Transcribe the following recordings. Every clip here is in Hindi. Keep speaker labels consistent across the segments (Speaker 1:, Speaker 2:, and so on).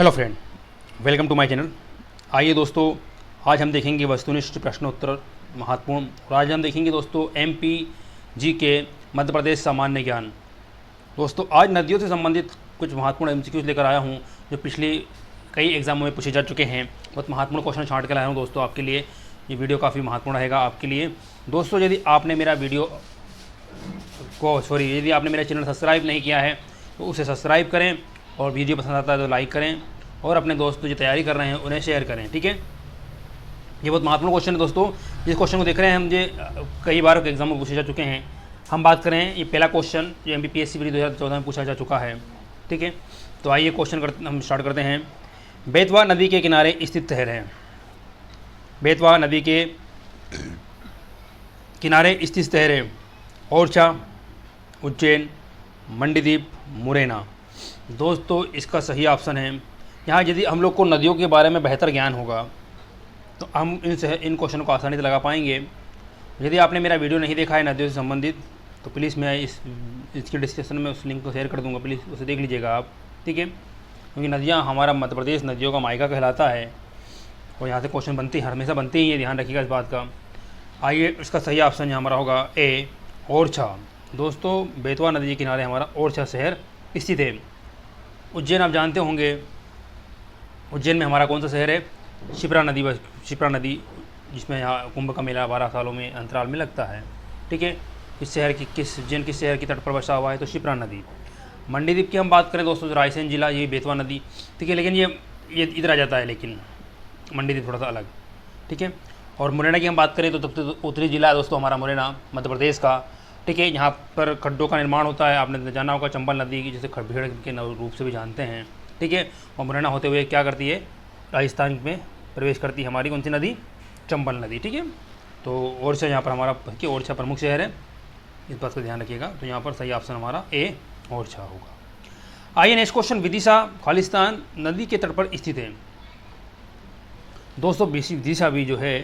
Speaker 1: Hello friend, welcome to my channel. आइए दोस्तों, आज हम देखेंगे वस्तुनिष्ठ प्रश्नोत्तर महत्वपूर्ण, और आज हम देखेंगे दोस्तों एमपी जी के मध्य प्रदेश सामान्य ज्ञान। दोस्तों आज नदियों से संबंधित कुछ महत्वपूर्ण एमसीक्यूज लेकर आया हूं जो पिछले कई एग्जामों में पूछे जा चुके हैं। बहुत महत्वपूर्ण क्वेश्चन छांट कर लाया हूँ दोस्तों आपके लिए। ये वीडियो काफ़ी महत्वपूर्ण रहेगा आपके लिए दोस्तों। यदि आपने मेरा चैनल सब्सक्राइब नहीं किया है तो उसे सब्सक्राइब करें, और वीडियो पसंद आता है तो लाइक करें, और अपने दोस्तों जो तैयारी कर रहे हैं उन्हें शेयर करें। ठीक है, ये बहुत महत्वपूर्ण क्वेश्चन है दोस्तों। जिस क्वेश्चन को देख रहे हैं हम, ये कई बार एग्जाम में पूछे जा चुके हैं। हम बात करें, ये पहला क्वेश्चन जो MPPSC 2014 में पूछा जा चुका है। ठीक है, तो आइए क्वेश्चन हम स्टार्ट करते हैं। बेतवा नदी के किनारे स्थित शहर है। बेतवा नदी के किनारे स्थित शहर है ओरछा, उज्जैन, मंडीदीप, मुरैना। दोस्तों इसका सही ऑप्शन है। यहाँ यदि हम लोग को नदियों के बारे में बेहतर ज्ञान होगा तो हम इन क्वेश्चन को आसानी से लगा पाएंगे। यदि आपने मेरा वीडियो नहीं देखा है नदियों से संबंधित तो प्लीज़ मैं इसके डिस्क्रिप्शन में उस लिंक को शेयर कर दूंगा, प्लीज़ उसे देख लीजिएगा आप। ठीक है, क्योंकि नदियाँ, हमारा मध्य प्रदेश नदियों का मायका कहलाता है और यहाँ से क्वेश्चन हमेशा बनते ही है, ध्यान रखिएगा इस बात का। आइए, इसका सही ऑप्शन यहाँ हमारा होगा ए, ओरछा। दोस्तों बेतवा नदी के किनारे हमारा ओरछा शहर स्थित है। उज्जैन आप जानते होंगे, उज्जैन में हमारा कौन सा शहर है? शिप्रा नदी, जिसमें यहाँ कुंभ का मेला 12 सालों में अंतराल में लगता है। ठीक है, उज्जैन किस शहर की तट पर बसा हुआ है? तो शिप्रा नदी। मंडीदीप की हम बात करें दोस्तों, रायसेन जिला, ये बेतवा नदी। ठीक है, लेकिन ये इधर आ जाता है, लेकिन मंडीदीप थोड़ा सा अलग। ठीक है, और मुरैना की हम बात करें तो सबसे उत्तरी जिला है दोस्तों हमारा मुरैना, मध्य प्रदेश का। ठीक है, यहाँ पर खड्डों का निर्माण होता है, आपने जाना होगा चंबल नदी की, जिसे खड़भेड़ के रूप से भी जानते हैं। ठीक है, और मुरैना होते हुए क्या करती है? राजस्थान में प्रवेश करती है हमारी कौन सी नदी? चंबल नदी। ठीक है, तो ओरछा यहाँ पर हमारा ओरछा प्रमुख शहर है, इस बात का ध्यान रखिएगा। तो यहाँ पर सही ऑप्शन हमारा ए, ओरछा होगा। आइए नेक्स्ट क्वेश्चन, विदिशा खालिस्तान नदी के तट पर स्थित है। दोस्तों विदिशा भी जो है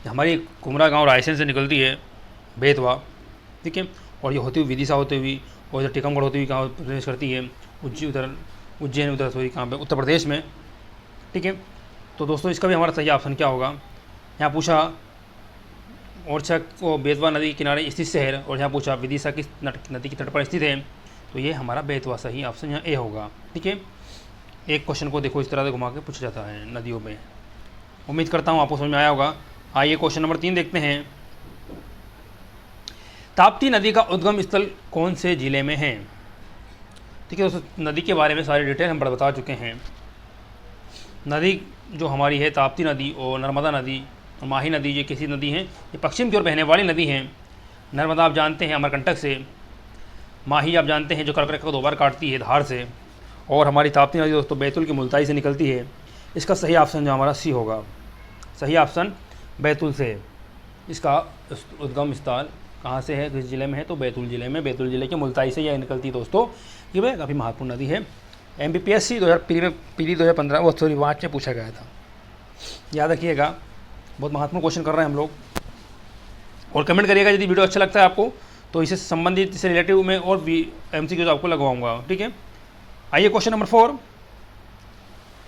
Speaker 1: हमारी कुमरा गाँव रायसेन से निकलती है, बेतवा। ठीक है, और ये होती हुई विदिशा होती हुई और इधर टीकमगढ़ होती हुई कहाँ प्रवेश करती है? उज्जैन उधर सॉरी कहाँ पे? उत्तर प्रदेश में। ठीक है, तो दोस्तों इसका भी हमारा सही ऑप्शन क्या होगा? यहाँ पूछा ओरछा को बेतवा नदी के किनारे स्थित शहर, और यहाँ पूछा विदिशा किस नदी के तट पर स्थित है, तो ये हमारा बेतवा सही ऑप्शन यहाँ ए होगा। ठीक है, एक क्वेश्चन को देखो इस तरह से घुमा के पूछा जाता है नदियों में। उम्मीद करता हूँ आपको समझ में आया होगा। आइए क्वेश्चन नंबर 3 देखते हैं। ताप्ती नदी का उद्गम स्थल कौन से ज़िले में है? ठीक है दोस्तों, नदी के बारे में सारी डिटेल हम बता चुके हैं। नदी जो हमारी है ताप्ती नदी और नर्मदा नदी और माही नदी, ये कैसी नदी हैं? ये पश्चिम की ओर बहने वाली नदी हैं। नर्मदा आप जानते हैं अमरकंटक से, माही आप जानते हैं जो कर्करक को 2 बार काटती है धार से, और हमारी ताप्ती नदी दोस्तों बैतूल की मुल्ताई से निकलती है। इसका सही ऑप्शन जो हमारा सी होगा, सही ऑप्शन बैतूल से। इसका उद्गम स्थल कहाँ से है, किस ज़िले में है? तो बैतूल ज़िले में, बैतूल ज़िले के मुल्ताई से यह निकलती है दोस्तों। ये वह काफ़ी महत्वपूर्ण नदी है। MPPSC 2015 मार्च में पूछा गया था, याद रखिएगा। बहुत महत्वपूर्ण क्वेश्चन कर रहे हैं हम लोग। और कमेंट करिएगा यदि वीडियो अच्छा लगता है आपको, तो इससे संबंधित, इससे रिलेटिव में और भी MCQs आपको लगवाऊंगा। ठीक है, आइए क्वेश्चन नंबर 4,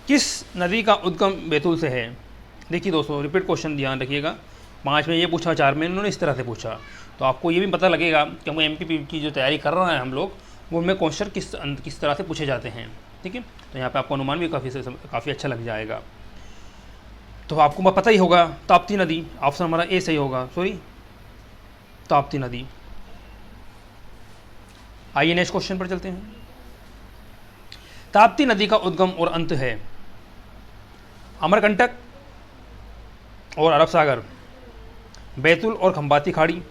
Speaker 1: किस नदी का उद्गम बैतूल से है? देखिए दोस्तों, रिपीट क्वेश्चन ध्यान रखिएगा। 5 में ये पूछा, 4 में इन्होंने इस तरह से पूछा, तो आपको ये भी पता लगेगा कि हम MPP की जो तैयारी कर रहे हैं हम लोग, वो उनमें क्वेश्चन किस तरह से पूछे जाते हैं। ठीक है, तो यहाँ पे आपको अनुमान भी काफ़ी अच्छा लग जाएगा। तो आपको पता ही होगा, ताप्ती नदी, ऑप्शन हमारा ए सही होगा, ताप्ती नदी। आइए नेक्स्ट क्वेश्चन पर चलते हैं। ताप्ती नदी का उद्गम और अंत है अमरकंटक और अरब सागर, बैतूल और खंबाती खाड़ी,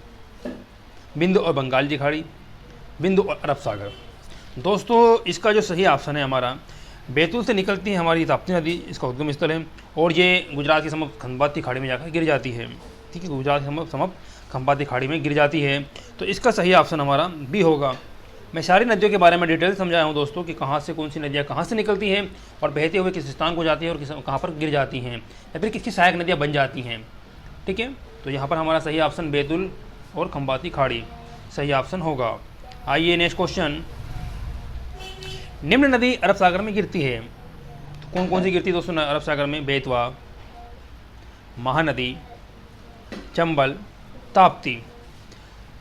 Speaker 1: बिंदु और बंगाल की खाड़ी, बिंदु और अरब सागर। दोस्तों इसका जो सही ऑप्शन है हमारा, बैतूल से निकलती है हमारी ताप्ती नदी, इसका उद्गम स्थल है, और ये गुजरात की समप खंबाती खाड़ी में जाकर गिर जाती है। ठीक है, गुजरात की समप खंबाती खाड़ी में गिर जाती है, तो इसका सही ऑप्शन हमारा बी होगा। मैं सारी नदियों के बारे में डिटेल समझाया हूँ दोस्तों कि कहाँ से कौन सी नदियाँ कहाँ से निकलती हैं और बहते हुए किस स्थान को जाती है और कहाँ पर गिर जाती हैं, या फिर किसकी सहायक नदियाँ बन जाती हैं। ठीक है, तो यहाँ पर हमारा सही ऑप्शन बैतूल और खंबाती खाड़ी सही ऑप्शन होगा। आइए नेक्स्ट क्वेश्चन, निम्न नदी अरब सागर में गिरती है, कौन कौन सी गिरती है दोस्तों अरब सागर में? बेतवा, महानदी, चंबल, ताप्ती।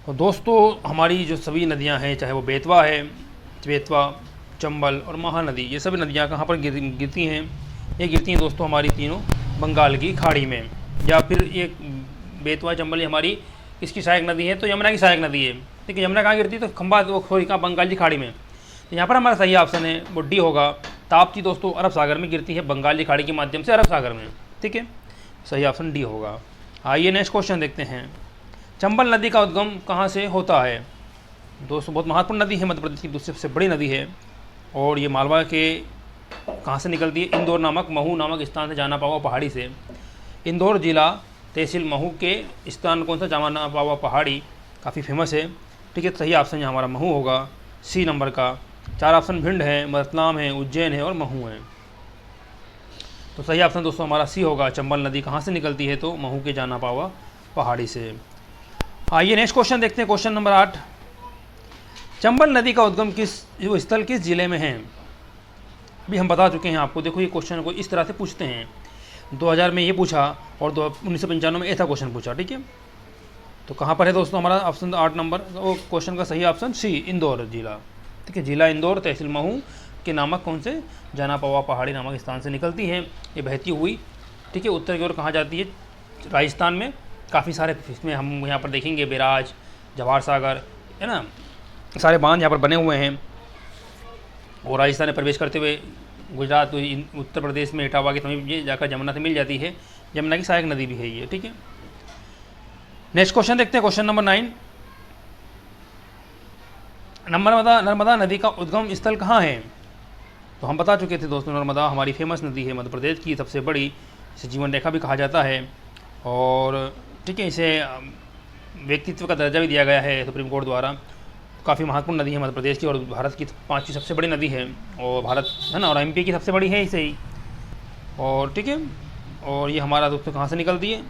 Speaker 1: तो दोस्तों हमारी जो सभी नदियां हैं, चाहे वो बेतवा, चंबल और महानदी, ये सभी नदियां कहाँ पर गिरती हैं? ये गिरती हैं दोस्तों हमारी तीनों बंगाल की खाड़ी में। या फिर ये बेतवा, चंबल ये हमारी किसकी सहायक नदी है? तो यमुना की सहायक नदी है। ठीक है, यमुना कहाँ गिरती है? तो खंबा वो खोरी कहाँ? बंगाल की खाड़ी में। तो यहाँ पर हमारा सही ऑप्शन है वो डी होगा। ताप्ती दोस्तों अरब सागर में गिरती है, बंगाल की खाड़ी के माध्यम से अरब सागर में। ठीक है, सही ऑप्शन डी होगा। आइए नेक्स्ट क्वेश्चन देखते हैं। चंबल नदी का उद्गम कहाँ से होता है? दोस्तों बहुत महत्वपूर्ण नदी है, मध्य प्रदेश की दूसरी सबसे बड़ी नदी है। और ये मालवा के कहाँ से निकलती है? इंदौर नामक, महू नामक स्थान से जाना पावा पहाड़ी से। इंदौर जिला तहसील महू के स्थान कौन सा? जाना पावा पहाड़ी, काफ़ी फेमस है। ठीक है, सही ऑप्शन हमारा महू होगा, सी नंबर का। 4 ऑप्शन भिंड है, रतलाम है, उज्जैन है और महू है। तो सही ऑप्शन दोस्तों हमारा सी होगा। चंबल नदी कहाँ से निकलती है? तो महू के जाना पावा पहाड़ी से। आइए नेक्स्ट क्वेश्चन देखते हैं, क्वेश्चन नंबर 8। चंबल नदी का उद्गम स्थल किस जिले में है? भी हम बता चुके हैं आपको। देखो ये क्वेश्चन को इस तरह से पूछते हैं, 2000 में ये पूछा और 1995 में ऐसा क्वेश्चन पूछा। ठीक है, तो कहाँ पर है दोस्तों हमारा ऑप्शन 8 नंबर? वो क्वेश्चन का सही ऑप्शन सी, इंदौर जिला। ठीक है, जिला इंदौर तहसील महू के नामक कौन से? जाना पावा पहाड़ी नामक स्थान से निकलती है ये बहती हुई। ठीक है, उत्तर की ओर कहाँ जाती है? राजस्थान में। काफ़ी सारे इसमें हम यहाँ पर देखेंगे, बैराज, जवाहर सागर, है ना, सारे बांध यहाँ पर बने हुए हैं। और राजस्थान में प्रवेश करते हुए गुजरात, उत्तर प्रदेश में इटावा के समीप ये जाकर जमुना से मिल जाती है। जमुना की सहायक नदी भी है ये। ठीक है, नेक्स्ट क्वेश्चन देखते हैं, क्वेश्चन नंबर 9। नर्मदा नदी का उद्गम स्थल कहाँ है? तो हम बता चुके थे दोस्तों, नर्मदा हमारी फेमस नदी है, मध्य प्रदेश की सबसे बड़ी, इसे जीवन रेखा भी कहा जाता है। और ठीक है, इसे व्यक्तित्व का दर्जा भी दिया गया है सुप्रीम कोर्ट द्वारा। काफ़ी महत्वपूर्ण नदी है मध्य प्रदेश की और भारत की 5वीं सबसे बड़ी नदी है। और भारत है ना, और एमपी की सबसे बड़ी है इसे ही। और ठीक है, और ये हमारा दोस्तों कहाँ से निकलती है?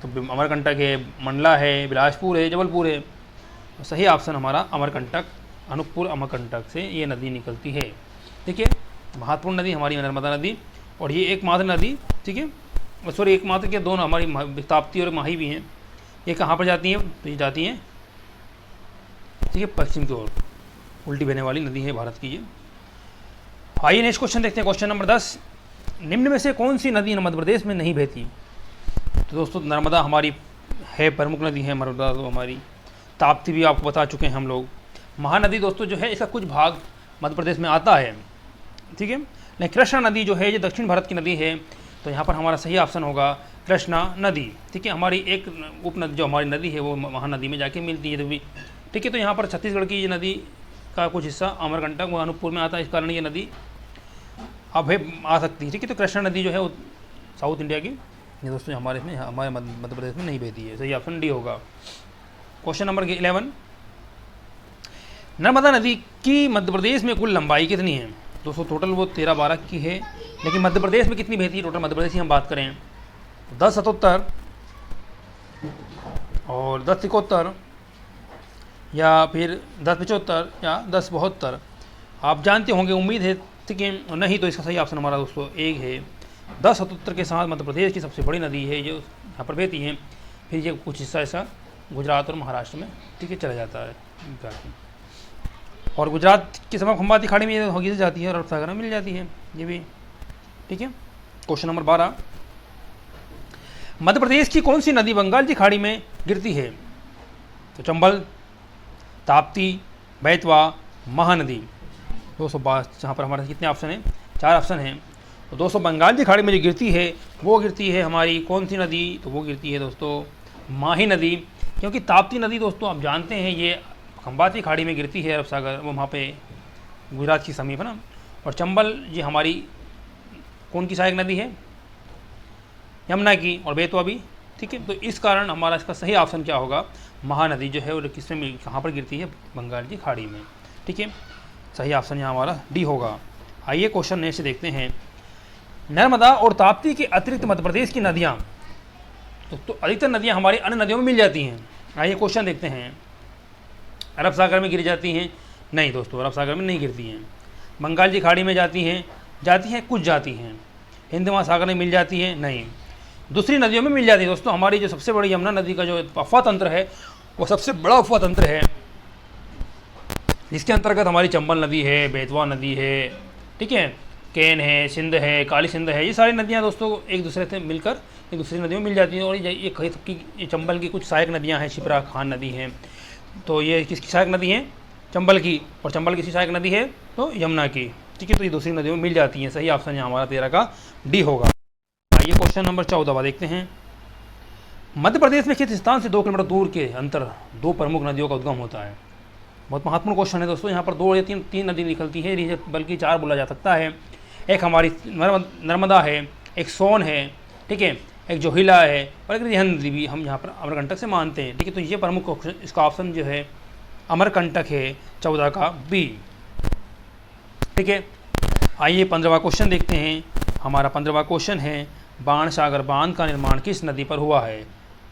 Speaker 1: तो अमरकंटक है, मंडला है, बिलासपुर है, जबलपुर है। तो सही ऑप्शन हमारा अमरकंटक, अनूपपुर अमरकंटक से ये नदी निकलती है। ठीक है, महत्वपूर्ण नदी हमारी नर्मदा नदी। और ये एकमात्र नदी, ठीक है, सॉरी एकमात्र के दोनों हमारी ताप्ती और माही भी हैं। ये कहाँ पर जाती हैं? तो ये जाती हैं, ठीक है, पश्चिम की ओर, उल्टी बहने वाली नदी है भारत की ये। आइए नेक्स्ट क्वेश्चन देखते हैं, क्वेश्चन नंबर 10। निम्न में से कौन सी नदी मध्य प्रदेश में नहीं बहती? तो दोस्तों नर्मदा हमारी है, प्रमुख नदी है नर्मदा। तो हमारी ताप्ती भी आपको बता चुके हैं हम लोग। महानदी दोस्तों जो है इसका कुछ भाग मध्य प्रदेश में आता है। ठीक है, लेकिन कृष्णा नदी जो है ये दक्षिण भारत की नदी है। तो यहाँ पर हमारा सही ऑप्शन होगा कृष्णा नदी। ठीक है, हमारी एक उपनदी जो हमारी नदी है वो महानदी में जाके मिलती है तभी। ठीक है, तो यहाँ पर छत्तीसगढ़ की ये नदी का कुछ हिस्सा अमरकंटक व अनूपपुर में आता है, इस कारण ये नदी अब आ सकती है। ठीक है, तो कृष्णा नदी जो है वो साउथ इंडिया की ये दोस्तों हमारे मध्य प्रदेश में नहीं बहती है। सही ऑप्शन डी होगा। Question number 11। नर्मदा नदी की मध्य प्रदेश में कुल लंबाई कितनी है? दोस्तों टोटल वो 13-12 की है, लेकिन मध्य प्रदेश में कितनी बहती है? टोटल मध्य प्रदेश की हम बात करें 1077 और 1071 या फिर 1075 या 1072। आप जानते होंगे, उम्मीद है। ठीक है, नहीं तो इसका सही ऑप्शन हमारा दोस्तों एक है 1077 के साथ मध्य प्रदेश की सबसे बड़ी नदी है जो यहाँ पर बहती है। फिर ये कुछ हिस्सा ऐसा गुजरात और महाराष्ट्र में, ठीक है, चला जाता है। और गुजरात की समय खंबाती खाड़ी में होगी से जाती है और अरब सागर में मिल जाती है ये भी। ठीक है, क्वेश्चन नंबर 12। मध्य प्रदेश की कौन सी नदी बंगाल की खाड़ी में गिरती है? तो चंबल, ताप्ती, बेतवा, महानदी। 222 जहाँ पर हमारे कितने ऑप्शन हैं? 4 ऑप्शन हैं। तो दोस्तों बंगाल की खाड़ी में जो गिरती है वो गिरती है हमारी कौन सी नदी? तो वो गिरती है दोस्तों माही नदी। क्योंकि ताप्ती नदी दोस्तों आप जानते हैं ये खंबाती खाड़ी में गिरती है, अरब सागर वो वहाँ पे गुजरात की समीप है ना। और चंबल ये हमारी कौन की सहायक नदी है? यमुना की। और बेतवा भी। ठीक है, तो इस कारण हमारा इसका सही ऑप्शन क्या होगा? महानदी जो है वो किसमें, कहाँ पर गिरती है? बंगाल की खाड़ी में। ठीक है, सही ऑप्शन यहाँ हमारा डी होगा। आइए क्वेश्चन नेक्स्ट से देखते हैं। नर्मदा और ताप्ती के अतिरिक्त मध्य प्रदेश की नदियाँ, तो अधिकतर नदियाँ हमारी अन्य नदियों में मिल जाती हैं। आइए क्वेश्चन देखते हैं। अरब सागर में गिर जाती हैं? नहीं दोस्तों, अरब सागर में नहीं गिरती हैं। बंगाल की खाड़ी में जाती हैं? जाती हैं? कुछ जाती हैं। हिंद महासागर में मिल जाती है? नहीं। दूसरी नदियों में मिल जाती है दोस्तों। हमारी जो सबसे बड़ी यमुना नदी का जो अफवाह तंत्र है वो सबसे बड़ा अफवाह तंत्र है, जिसके अंतर्गत हमारी चंबल नदी है, बेतवा नदी है, ठीक है, केन है, सिंध है, काली सिंध है, ये सारी नदियाँ दोस्तों एक दूसरे से मिलकर एक दूसरी नदियों में मिल जाती हैं। और ये कई सबकी ये चंबल की कुछ सहायक नदियाँ हैं, शिप्रा खान नदी है, तो ये किसकी सहायक नदी है? चंबल की। और चंबल किसकी सहायक नदी है? तो यमुना की, ठीक है। तो ये दूसरी नदियों में मिल जाती हैं। सही ऑप्शन यहाँ हमारा 13 का डी होगा। आइए क्वेश्चन नंबर 14 देखते हैं। मध्य प्रदेश में किस स्थान से 2 किलोमीटर दूर के अंतर 2 प्रमुख नदियों का उद्गम होता है? बहुत महत्वपूर्ण क्वेश्चन है दोस्तों। यहाँ पर 2 या 3 नदी निकलती है, बल्कि 4 बोला जा सकता है। एक हमारी नर्मदा है, एक सोन है, ठीक है, एक जोहिला है, और एक रिहन नदी भी हम यहाँ पर अमरकंटक से मानते हैं, ठीक है। तो ये प्रमुख क्वेश्चन, इसका ऑप्शन जो है अमरकंटक है, 14 का बी, ठीक है। आइए 15वां क्वेश्चन देखते हैं। हमारा 15वां क्वेश्चन है, बाणसागर बांध का निर्माण किस नदी पर हुआ है?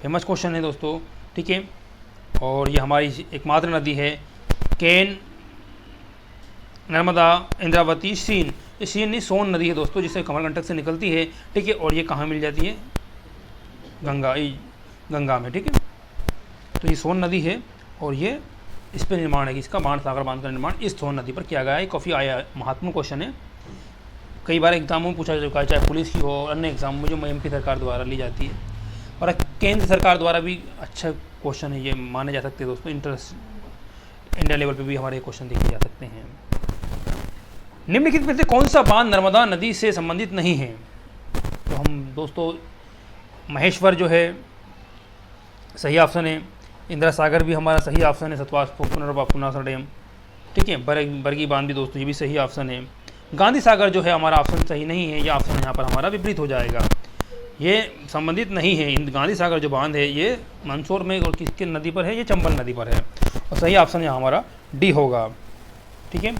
Speaker 1: फेमस क्वेश्चन है दोस्तों, ठीक है। और ये हमारी एकमात्र नदी है, केन, नर्मदा, इंद्रावती, सीन। ये सीन नहीं, सोन नदी है दोस्तों, जिसे अमरकंटक से निकलती है, ठीक है। और ये कहाँ मिल जाती है? गंगा में, ठीक है। तो ये सोन नदी है और ये इस पर निर्माण है, इसका बाणसागर बांध का निर्माण इस सोन नदी पर किया गया है। काफ़ी आया महत्वपूर्ण क्वेश्चन है, कई बार एग्जामों में पूछा जा चुका है, चाहे पुलिस की हो और अन्य एग्जाम में जो एमपी सरकार द्वारा ली जाती है, और केंद्र सरकार द्वारा भी अच्छा क्वेश्चन है, ये माने जा सकते हैं दोस्तों। इंडिया लेवल पे भी हमारे क्वेश्चन देखे जा सकते हैं। निम्नलिखित में से कौन सा बांध नर्मदा नदी से संबंधित नहीं है? तो हम दोस्तों महेश्वर जो है सही ऑप्शन है, इंदिरा सागर भी हमारा सही ऑप्शन है, सतवा पुनर्वापुनासर डैम, ठीक है, बरगी बांध भी दोस्तों ये भी सही ऑप्शन है। गांधी सागर जो है हमारा ऑप्शन सही नहीं है, ये ऑप्शन यहाँ पर हमारा विपरीत हो जाएगा, ये संबंधित नहीं है। गांधी सागर जो बांध है ये मंदसौर में और किसके नदी पर है? ये चंबल नदी पर है, और सही ऑप्शन यहाँ हमारा डी होगा, ठीक है।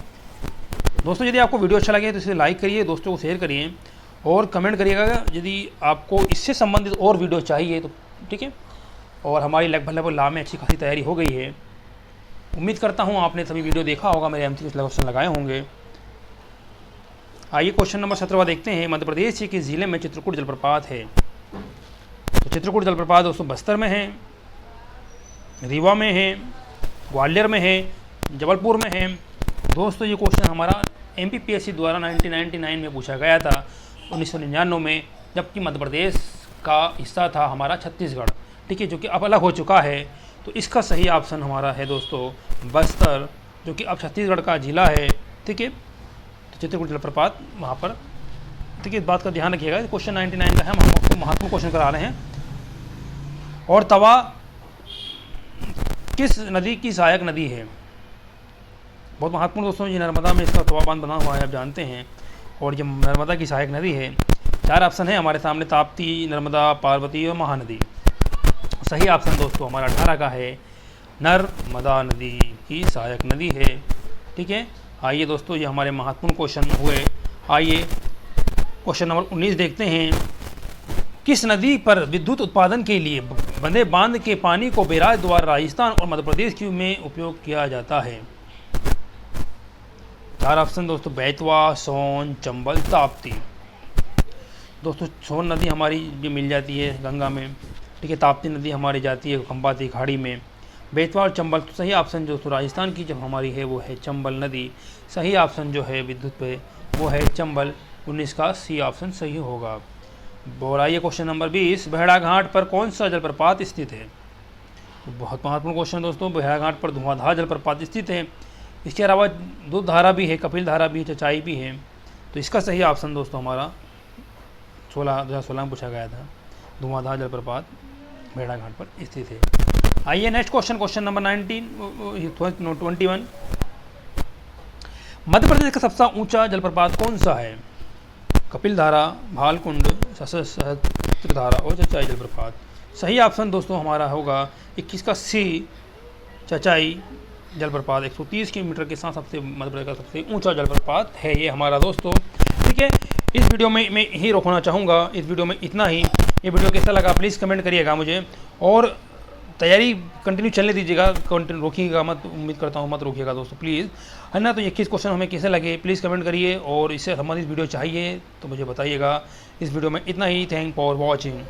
Speaker 1: दोस्तों यदि आपको वीडियो अच्छा लगे तो इसे लाइक करिए, दोस्तों को शेयर करिए और कमेंट करिएगा यदि आपको इससे संबंधित और वीडियो चाहिए तो, ठीक है। और हमारी लगभग लॉ में अच्छी खासी तैयारी हो गई है। उम्मीद करता हूँ आपने सभी वीडियो देखा होगा, मेरे एमसीक्यू क्वेश्चन लगाए होंगे। आइए क्वेश्चन नंबर 17 देखते हैं। मध्य प्रदेश के किस जिले में चित्रकूट जलप्रपात है? तो चित्रकूट जलप्रपात दोस्तों बस्तर में है, रीवा में है, ग्वालियर में है, जबलपुर में है। दोस्तों ये क्वेश्चन हमारा एमपीपीएससी द्वारा 1999 में पूछा गया था, 1999 में, जबकि मध्य प्रदेश का हिस्सा था हमारा छत्तीसगढ़, ठीक है, जो कि अब अलग हो चुका है। तो इसका सही ऑप्शन हमारा है दोस्तों बस्तर, जो कि अब छत्तीसगढ़ का जिला है, ठीक है। तो चित्रकूट जलप्रपात वहाँ पर, ठीक है, इस बात का ध्यान रखिएगा। क्वेश्चन 99 का है, हम आपको महत्वपूर्ण क्वेश्चन करा रहे हैं। और तवा किस नदी की सहायक नदी है? बहुत महत्वपूर्ण दोस्तों, ये नर्मदा में इसका तवा बांध बना हुआ है, आप जानते हैं, और ये नर्मदा की सहायक नदी है। 4 ऑप्शन है हमारे सामने, ताप्ती, नर्मदा, पार्वती और महानदी। सही ऑप्शन दोस्तों हमारा 18 का है, नर्मदा नदी की सहायक नदी है, ठीक है। आइए दोस्तों ये हमारे महत्वपूर्ण क्वेश्चन हुए। आइए क्वेश्चन नंबर 19 देखते हैं। किस नदी पर विद्युत उत्पादन के लिए बंधे बांध के पानी को बैराज द्वारा राजस्थान और मध्य प्रदेश में उपयोग किया जाता है? 4 ऑप्शन दोस्तों, बेतवा, सोन, चंबल, ताप्ती। दोस्तों सोन नदी हमारी भी मिल जाती है गंगा में, ठीक है। ताप्ती नदी हमारी जाती है खंबाती खाड़ी में। बेतवा और चंबल, तो सही ऑप्शन जो राजस्थान की जब हमारी है वो है चंबल नदी। सही ऑप्शन जो है विद्युत पे वो है चंबल, 19 का सी ऑप्शन सही होगा। बोराइए क्वेश्चन नंबर 20। भेड़ाघाट पर कौन सा जलप्रपात स्थित है? तो बहुत महत्वपूर्ण क्वेश्चन दोस्तों, भेड़ाघाट पर धुआंधार जलप्रपात स्थित है। इसके अलावा दूध धारा भी है, कपिल धारा भी है, चचाई भी है। तो इसका सही ऑप्शन दोस्तों हमारा 2016 में पूछा गया था, धुआंधार जलप्रपात भेड़ाघाट पर स्थित है। आइए next question, question number 21। Madhya Pradesh का सबसे ऊंचा जलप्रपात कौन सा है? कपिल धारा, भालकुंड, सहस्त्र धारा और चचाई जलप्रपात। सही ऑप्शन दोस्तों हमारा होगा 21 का सी, चचाई जलप्रपात। 130 किलोमीटर के साथ सबसे मध्य प्रदेश का सबसे ऊंचा जलप्रपात है ये हमारा दोस्तों, ठीक है। इस वीडियो में मैं यही रोकना चाहूँगा, इस वीडियो में इतना ही। ये वीडियो कैसा लगा प्लीज़ कमेंट करिएगा मुझे, और तैयारी कंटिन्यू चलने दीजिएगा, कंटिन्यू रोकिएगा मत, उम्मीद करता हूँ मत रोकिएगा दोस्तों प्लीज़, है ना। तो ये 21 क्वेश्चन हमें कैसे लगे प्लीज़ कमेंट करिए, और इससे संबंधित वीडियो चाहिए तो मुझे बताइएगा। इस वीडियो में इतना ही, थैंक फॉर वॉचिंग।